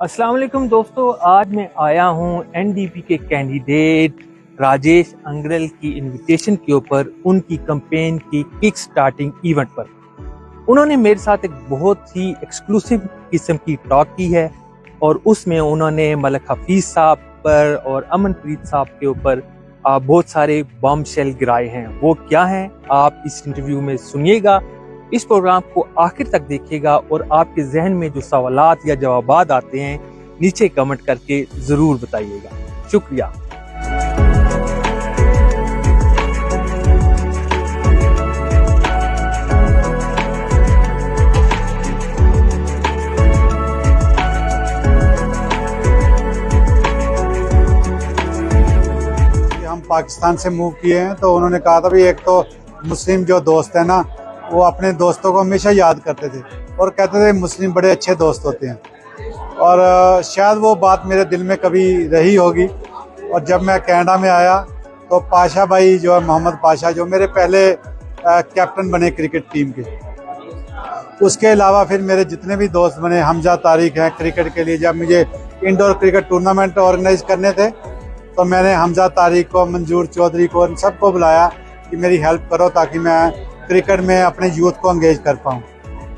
अस्सलाम वालेकुम दोस्तों, आज मैं आया हूँ एनडीपी के कैंडिडेट राजेश अंग्रेल की इनविटेशन के ऊपर उनकी कैंपेन की किक स्टार्टिंग इवेंट पर। उन्होंने मेरे साथ एक बहुत ही एक्सक्लूसिव किस्म की टॉक की है और उसमें उन्होंने मलिक हफीज साहब पर और अमनप्रीत साहब के ऊपर बहुत सारे बॉम्बशेल गिराए हैं। वो क्या हैं आप इस इंटरव्यू में सुनिएगा। इस प्रोग्राम को आखिर तक देखिएगा और आपके जहन में जो सवालात या जवाबात आते हैं नीचे कमेंट करके जरूर बताइएगा। शुक्रिया। हम पाकिस्तान से मूव किए हैं तो उन्होंने कहा था भी एक तो मुस्लिम जो दोस्त है ना, वो अपने दोस्तों को हमेशा याद करते थे और कहते थे मुस्लिम बड़े अच्छे दोस्त होते हैं। और शायद वो बात मेरे दिल में कभी रही होगी। और जब मैं कनाडा में आया तो पाशा भाई जो है, मोहम्मद पाशा, जो मेरे पहले कैप्टन बने क्रिकेट टीम के, उसके अलावा फिर मेरे जितने भी दोस्त बने, हमजा तारिक हैं क्रिकेट के लिए। जब मुझे इंडोर क्रिकेट टूर्नामेंट ऑर्गेनाइज करने थे तो मैंने हमजा तारिक को, मंजूर चौधरी को, इन सबको बुलाया कि मेरी हेल्प करो ताकि मैं क्रिकेट में अपने यूथ को एंगेज कर पाऊँ।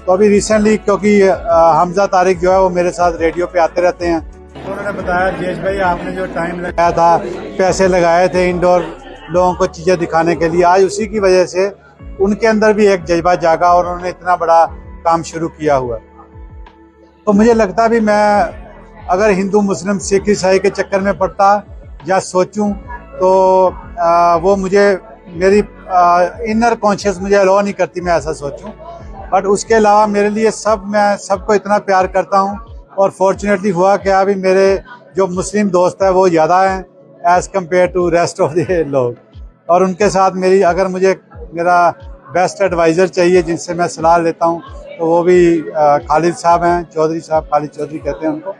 तो अभी रिसेंटली क्योंकि हमजा तारिक जो है वो मेरे साथ रेडियो पे आते रहते हैं, तो उन्होंने बताया जेश भाई आपने जो टाइम लगाया था, पैसे लगाए थे इंडोर लोगों को चीज़ें दिखाने के लिए, आज उसी की वजह से उनके अंदर भी एक जज्बा जागा और उन्होंने इतना बड़ा काम शुरू किया हुआ। तो मुझे लगता भी मैं अगर हिंदू मुस्लिम सिख ईसाई के चक्कर में पड़ता या सोचूं तो वो मुझे मेरी इनर कॉन्शियस मुझे अलाउ नहीं करती मैं ऐसा सोचूं। बट उसके अलावा मेरे लिए मैं सबको इतना प्यार करता हूं और फॉर्चुनेटली हुआ क्या अभी मेरे जो मुस्लिम दोस्त है वो ज़्यादा हैं as compare to rest of the लोग। और उनके साथ मेरी अगर मुझे मेरा बेस्ट एडवाइज़र चाहिए जिनसे मैं सलाह लेता हूं तो वो भी खालिद साहब हैं, चौधरी साहब, खालिद चौधरी कहते हैं उनको।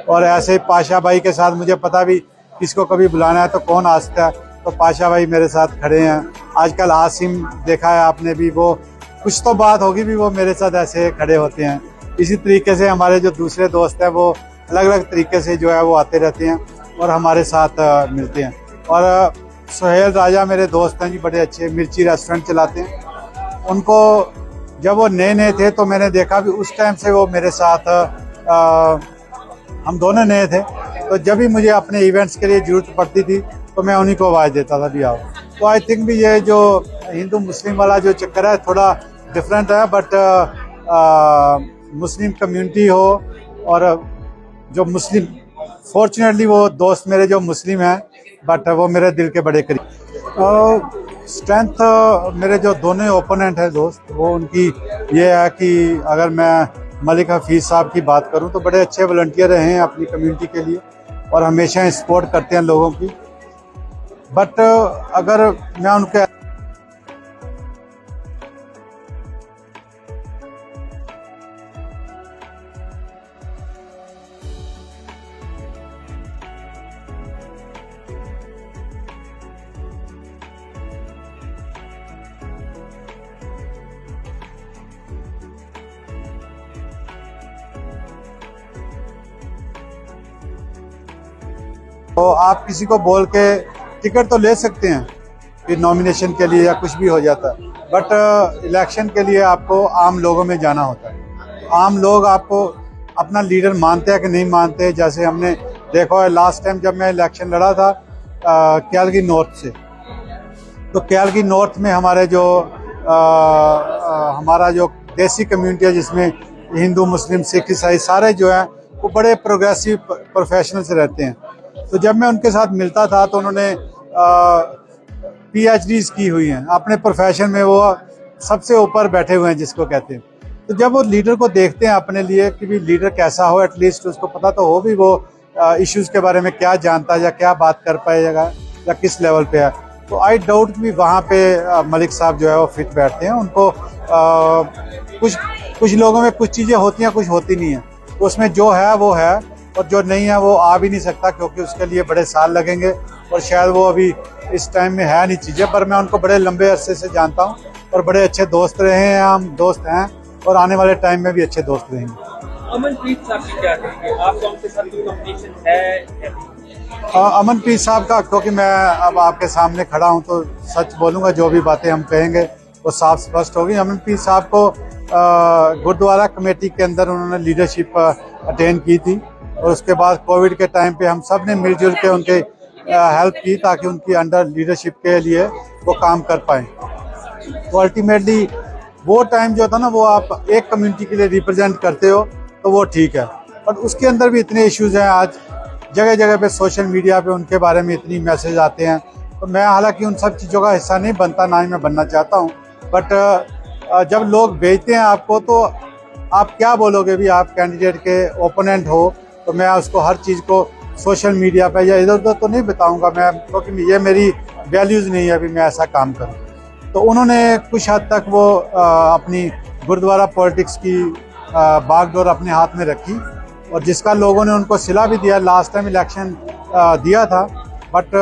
और ऐसे ही पाशा भाई के साथ मुझे पता भी किसको कभी बुलाना है तो कौन आ सकता है, तो पाशा भाई मेरे साथ खड़े हैं। आजकल आसिम देखा है आपने भी, वो कुछ तो बात होगी भी वो मेरे साथ ऐसे खड़े होते हैं। इसी तरीके से हमारे जो दूसरे दोस्त हैं वो अलग अलग तरीके से जो है वो आते रहते हैं और हमारे साथ मिलते हैं। और सोहेल राजा मेरे दोस्त हैं जी, बड़े अच्छे मिर्ची रेस्टोरेंट चलाते हैं। उनको जब वो नए नए थे तो मैंने देखा भी उस टाइम से वो मेरे साथ हम दोनों नए थे, तो जब भी मुझे अपने इवेंट्स के लिए ज़रूरत पड़ती थी तो मैं उन्हीं को आवाज़ देता था भी आओ। तो आई थिंक भी ये जो हिंदू मुस्लिम वाला जो चक्कर है थोड़ा डिफरेंट है, बट मुस्लिम कम्युनिटी हो और जो मुस्लिम, फॉर्चुनेटली वो दोस्त मेरे जो मुस्लिम हैं बट वो मेरे दिल के बड़े करीब। स्ट्रेंथ मेरे जो दोनों ओपोनेंट हैं दोस्त, वो उनकी ये है कि अगर मैं मलिक हफीज साहब की बात करूं तो बड़े अच्छे वॉलंटियर रहे हैं अपनी कम्युनिटी के लिए और हमेशा सपोर्ट करते हैं लोगों की। बट अगर मैं उनके तो आप किसी को बोल के टिकट तो ले सकते हैं फिर नॉमिनेशन के लिए या कुछ भी हो जाता है, बट इलेक्शन के लिए आपको आम लोगों में जाना होता है। आम लोग आपको अपना लीडर मानते हैं कि नहीं मानते। जैसे हमने देखा है लास्ट टाइम जब मैं इलेक्शन लड़ा था कैलगरी नॉर्थ से, तो कैलगरी नॉर्थ में हमारे जो हमारा जो देसी कम्युनिटी है जिसमें हिंदू मुस्लिम सिख ईसाई सारे जो हैं वो बड़े प्रोग्रेसिव प्रोफेशनल्स रहते हैं। तो जब मैं उनके साथ मिलता था तो उन्होंने PhDs की हुई हैं अपने प्रोफेशन में, वो सबसे ऊपर बैठे हुए हैं जिसको कहते हैं। तो जब वो लीडर को देखते हैं अपने लिए कि भी लीडर कैसा हो, एटलीस्ट उसको पता तो हो भी वो इश्यूज़ के बारे में क्या जानता है या क्या बात कर पाएगा या किस लेवल पे है, तो आई डाउट भी वहाँ पे मलिक साहब जो है वो फिट बैठते हैं। उनको कुछ लोगों में कुछ चीज़ें होती हैं, कुछ होती नहीं हैं, तो उसमें जो है वो है और जो नहीं है वो आ भी नहीं सकता क्योंकि उसके लिए बड़े साल लगेंगे और शायद वो अभी इस टाइम में है नहीं चीज़ें। पर मैं उनको बड़े लंबे अरसे से जानता हूँ और बड़े अच्छे दोस्त रहे हैं, हम दोस्त हैं और आने वाले टाइम में भी अच्छे दोस्त रहेंगे। अमनप्रीत साहब की क्या कहेंगे, आपका उनके साथ कोई कॉम्बिनेशन है? अमनप्रीत साहब का, क्योंकि मैं अब आपके सामने खड़ा हूं तो सच बोलूंगा, जो भी बातें हम कहेंगे वो साफ स्पष्ट होगी। अमनप्रीत साहब को गुरुद्वारा कमेटी के अंदर उन्होंने लीडरशिप अटेंड की थी, और उसके बाद कोविड के टाइम पे हम सब ने मिलजुल के उनके हेल्प की ताकि उनकी अंडर लीडरशिप के लिए वो काम कर पाए। तो अल्टीमेटली वो टाइम जो था ना, वो आप एक कम्युनिटी के लिए रिप्रेजेंट करते हो तो वो ठीक है, और उसके अंदर भी इतने इश्यूज हैं। आज जगह जगह पे सोशल मीडिया पे उनके बारे में इतनी मैसेज आते हैं, तो मैं हालांकि उन सब चीज़ों का हिस्सा नहीं बनता, ना ही मैं बनना चाहता हूँ, बट जब लोग भेजते हैं आपको तो आप क्या बोलोगे भी, आप कैंडिडेट के ओपोनेंट हो, तो मैं उसको हर चीज़ को सोशल मीडिया पे या इधर उधर तो नहीं बताऊंगा मैं, क्योंकि ये मेरी वैल्यूज़ नहीं है अभी मैं ऐसा काम करूं। तो उन्होंने कुछ हद तक वो अपनी गुरुद्वारा पॉलिटिक्स की बागडोर अपने हाथ में रखी, और जिसका लोगों ने उनको सिला भी दिया, लास्ट टाइम इलेक्शन दिया था, बट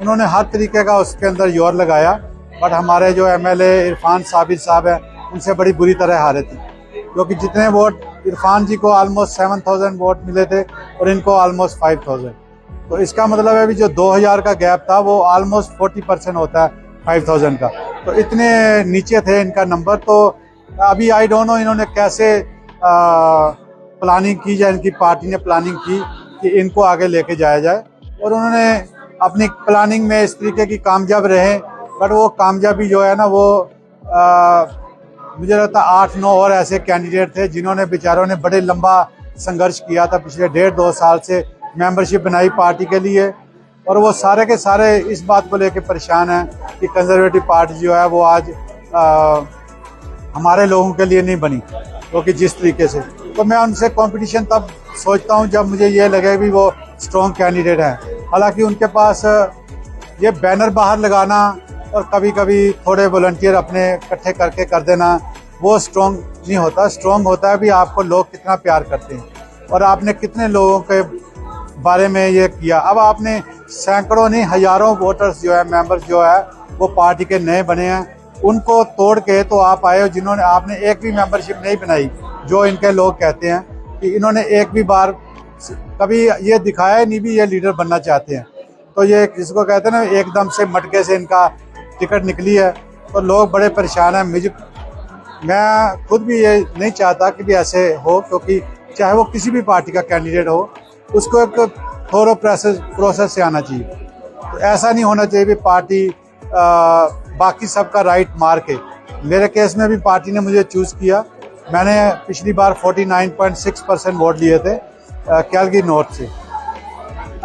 उन्होंने हर तरीके का उसके अंदर जोर लगाया। बट हमारे जो एमएलए इरफान साबिर साहब हैं, उनसे बड़ी बुरी तरह हारे थे, क्योंकि जितने वोट इरफान जी को ऑलमोस्ट 7000 वोट मिले थे और इनको ऑलमोस्ट 5000। तो इसका मतलब है भी जो 2000 का गैप था वो ऑलमोस्ट 40% होता है 5000 का, तो इतने नीचे थे इनका नंबर। तो अभी आई डोंट नो इन्होंने कैसे प्लानिंग की जाए, इनकी पार्टी ने प्लानिंग की कि इनको आगे लेके जाया जाए, और उन्होंने अपनी प्लानिंग में इस तरीके की कामयाब रहे, बट वो कामयाबी जो है ना वो मुझे लगता है 8-9 और ऐसे कैंडिडेट थे जिन्होंने बेचारों ने बड़े लंबा संघर्ष किया था, पिछले 1.5-2 साल से मेंबरशिप बनाई पार्टी के लिए, और वो सारे के सारे इस बात को लेकर परेशान हैं कि कंजर्वेटिव पार्टी जो है वो आज हमारे लोगों के लिए नहीं बनी, क्योंकि जिस तरीके से, तो मैं उनसे कंपटीशन तब सोचता हूं जब मुझे ये लगे भी वो स्ट्रॉन्ग कैंडिडेट हैं। हालांकि उनके पास ये बैनर बाहर लगाना और कभी कभी थोड़े वॉलंटियर अपने इकट्ठे करके कर देना, वो स्ट्रॉन्ग नहीं होता। स्ट्रॉन्ग होता है भी आपको लोग कितना प्यार करते हैं और आपने कितने लोगों के बारे में ये किया। अब आपने सैकड़ों नहीं हजारों वोटर्स जो है, मेंबर्स जो है वो पार्टी के नए बने हैं, उनको तोड़ के तो आप आए हो जिन्होंने, आपने एक भी मेंबरशिप नहीं बनाई। जो इनके लोग कहते हैं कि इन्होंने एक भी बार कभी ये दिखाया नहीं भी ये लीडर बनना चाहते हैं, तो ये जिसको कहते हैं ना एकदम से मटके से इनका टिकट निकली है, तो लोग बड़े परेशान हैं। मैं खुद भी ये नहीं चाहता कि भी ऐसे हो, क्योंकि चाहे वो किसी भी पार्टी का कैंडिडेट हो, उसको एक थोड़ा प्रोसेस से आना चाहिए। तो ऐसा नहीं होना चाहिए भी पार्टी बाकी सबका राइट मार के। मेरे केस में भी पार्टी ने मुझे चूज़ किया। मैंने पिछली बार 49.6% वोट लिए थे कैलगरी नॉर्थ से।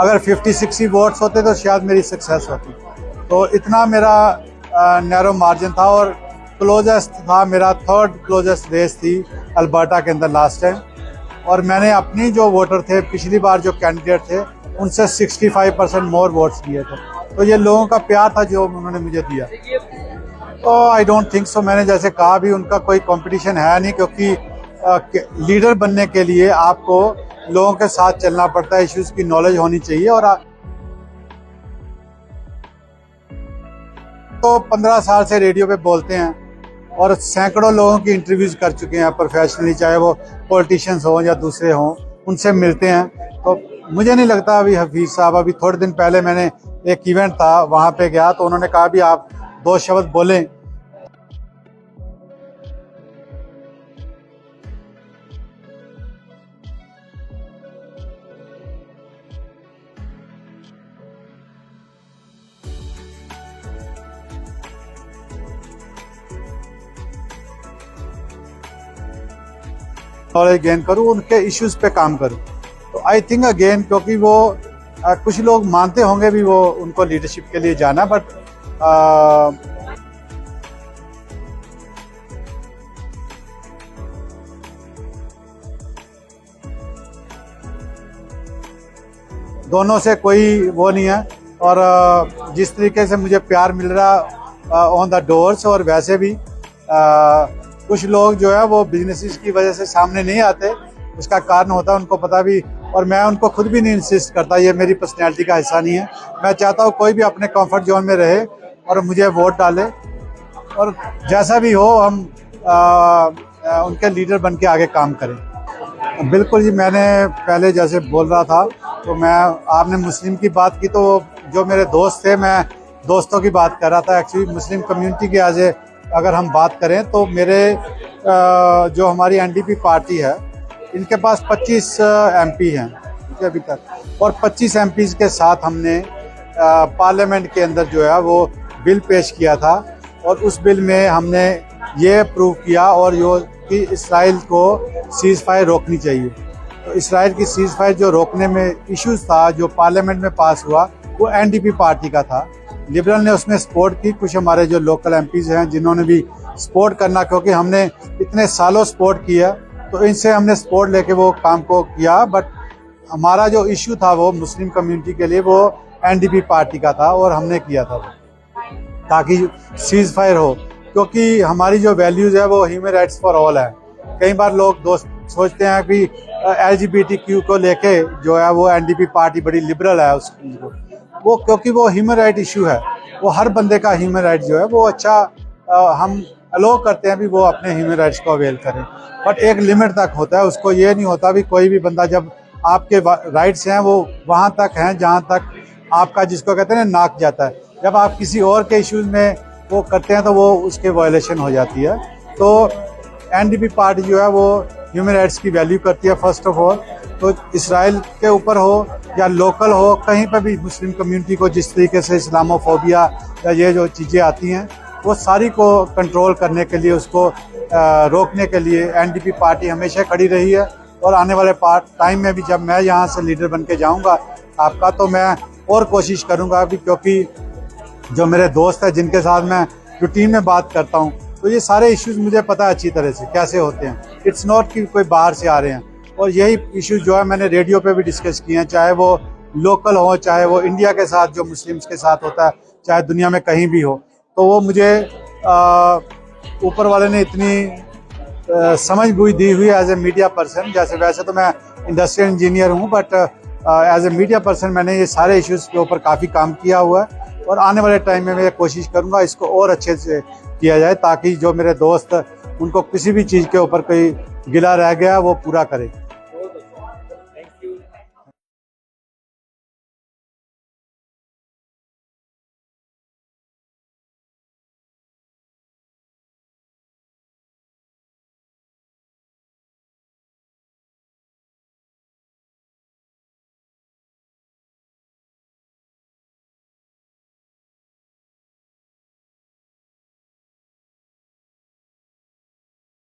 अगर 50-60 वोट्स होते तो शायद मेरी सक्सेस होती। तो इतना मेरा नैरो मार्जिन था, और क्लोजेस्ट था मेरा, 3rd क्लोजेस्ट रेस थी अल्बर्टा के अंदर लास्ट टाइम, और मैंने अपनी जो वोटर थे पिछली बार जो कैंडिडेट थे उनसे 65% मोर वोट्स दिए थे। तो ये लोगों का प्यार था जो उन्होंने मुझे दिया। तो आई डोंट थिंक सो, मैंने जैसे कहा भी उनका कोई कंपटीशन है नहीं, क्योंकि लीडर बनने के लिए आपको लोगों के साथ चलना पड़ता है, इश्यूज की नॉलेज होनी चाहिए। और तो 15 साल से रेडियो पे बोलते हैं और सैकड़ों लोगों की इंटरव्यूज कर चुके हैं प्रोफेशनली, चाहे वो पॉलिटिशियंस हों या दूसरे हों, उनसे मिलते हैं। तो मुझे नहीं लगता अभी हफीज साहब, अभी थोड़े दिन पहले मैंने एक इवेंट था वहाँ पे गया, तो उन्होंने कहा भी आप 2 शब्द बोलें। नॉलेज गेन करूँ, उनके इश्यूज पे काम करूँ। तो आई थिंक अगेन, क्योंकि वो कुछ लोग मानते होंगे भी वो उनको लीडरशिप के लिए जाना, बट दोनों से कोई वो नहीं है। और जिस तरीके से मुझे प्यार मिल रहा ऑन द डोर्स, और वैसे भी कुछ लोग जो है वो बिजनेसेस की वजह से सामने नहीं आते, उसका कारण होता है उनको पता भी, और मैं उनको खुद भी नहीं इंसिस्ट करता, ये मेरी पर्सनैलिटी का हिस्सा नहीं है। मैं चाहता हूँ कोई भी अपने कंफर्ट जोन में रहे और मुझे वोट डाले, और जैसा भी हो हम उनके लीडर बन के आगे काम करें। बिल्कुल जी, मैंने पहले जैसे बोल रहा था तो मैं आपने मुस्लिम की बात की, तो जो मेरे दोस्त थे, मैं दोस्तों की बात कर रहा था। एक्चुअली मुस्लिम कम्युनिटी की आज अगर हम बात करें तो मेरे जो हमारी एनडीपी पार्टी है, इनके पास 25 एमपी हैं, ठीक है, अभी तक। और 25 एमपीज़ के साथ हमने पार्लियामेंट के अंदर जो है वो बिल पेश किया था, और उस बिल में हमने ये प्रूव किया और यो कि इसराइल को सीज़ फायर रोकनी चाहिए। तो इसराइल की सीज़ फायर जो रोकने में इश्यूज था, जो पार्लियामेंट में पास हुआ, वो एनडीपी पार्टी का था। लिबरल ने उसमें सपोर्ट की, कुछ हमारे जो लोकल एमपीज़ हैं जिन्होंने भी सपोर्ट करना, क्योंकि हमने इतने सालों सपोर्ट किया, तो इनसे हमने सपोर्ट लेके वो काम को किया। बट हमारा जो इशू था वो मुस्लिम कम्युनिटी के लिए, वो एनडीपी पार्टी का था और हमने किया था वो, ताकि सीज़ फायर हो, क्योंकि हमारी जो वैल्यूज़ है वो ह्यूमन राइट्स फॉर ऑल है। कई बार लोग दोस्त सोचते हैं कि एलजीबीटीक्यू को लेके जो है वो एनडीपी पार्टी बड़ी लिबरल है उस चीज़ को, वो क्योंकि वो ह्यूमन राइट इशू है, वो हर बंदे का ह्यूमन राइट जो है वो अच्छा हम अलो करते हैं भी वो अपने ह्यूमन राइट्स को अवेल करें। बट एक लिमिट तक होता है, उसको ये नहीं होता भी कोई भी बंदा, जब आपके राइट्स हैं वो वहाँ तक हैं जहाँ तक आपका, जिसको कहते हैं ना, नाक जाता है। जब आप किसी और के इश्यूज में वो करते हैं तो वो उसके वायलेशन हो जाती है। तो एनडीपी पार्टी जो है वो ह्यूमन राइट्स की वैल्यू करती है फर्स्ट ऑफ ऑल। तो इसराइल के ऊपर हो या लोकल हो, कहीं पर भी मुस्लिम कम्युनिटी को जिस तरीके से इस्लामोफोबिया या ये जो चीज़ें आती हैं, वो सारी को कंट्रोल करने के लिए, उसको रोकने के लिए एनडीपी पार्टी हमेशा खड़ी रही है। और आने वाले टाइम में भी जब मैं यहाँ से लीडर बन के जाऊँगा आपका, तो मैं और कोशिश करूँगा भी, क्योंकि जो मेरे दोस्त हैं जिनके साथ मैं रूटीन में बात करता हूँ, तो ये सारे इश्यूज मुझे पता है अच्छी तरह से कैसे होते हैं। इट्स नॉट कि कोई बाहर से आ रहे हैं। और यही इश्यूज जो है मैंने रेडियो पे भी डिस्कस किए हैं, चाहे वो लोकल हो, चाहे वो इंडिया के साथ जो मुस्लिम्स के साथ होता है, चाहे दुनिया में कहीं भी हो। तो वो मुझे ऊपर वाले ने इतनी समझ बूझ दी हुई एज ए मीडिया पर्सन। जैसे वैसे तो मैं इंडस्ट्रियल इंजीनियर हूँ, but as a media person मैंने ये सारे इश्यूज़ के ऊपर काफ़ी काम किया हुआ है। और आने वाले टाइम में मैं कोशिश करूंगा इसको और अच्छे से किया जाए, ताकि जो मेरे दोस्त उनको किसी भी चीज़ के ऊपर कोई गिला रह गया वो पूरा करें।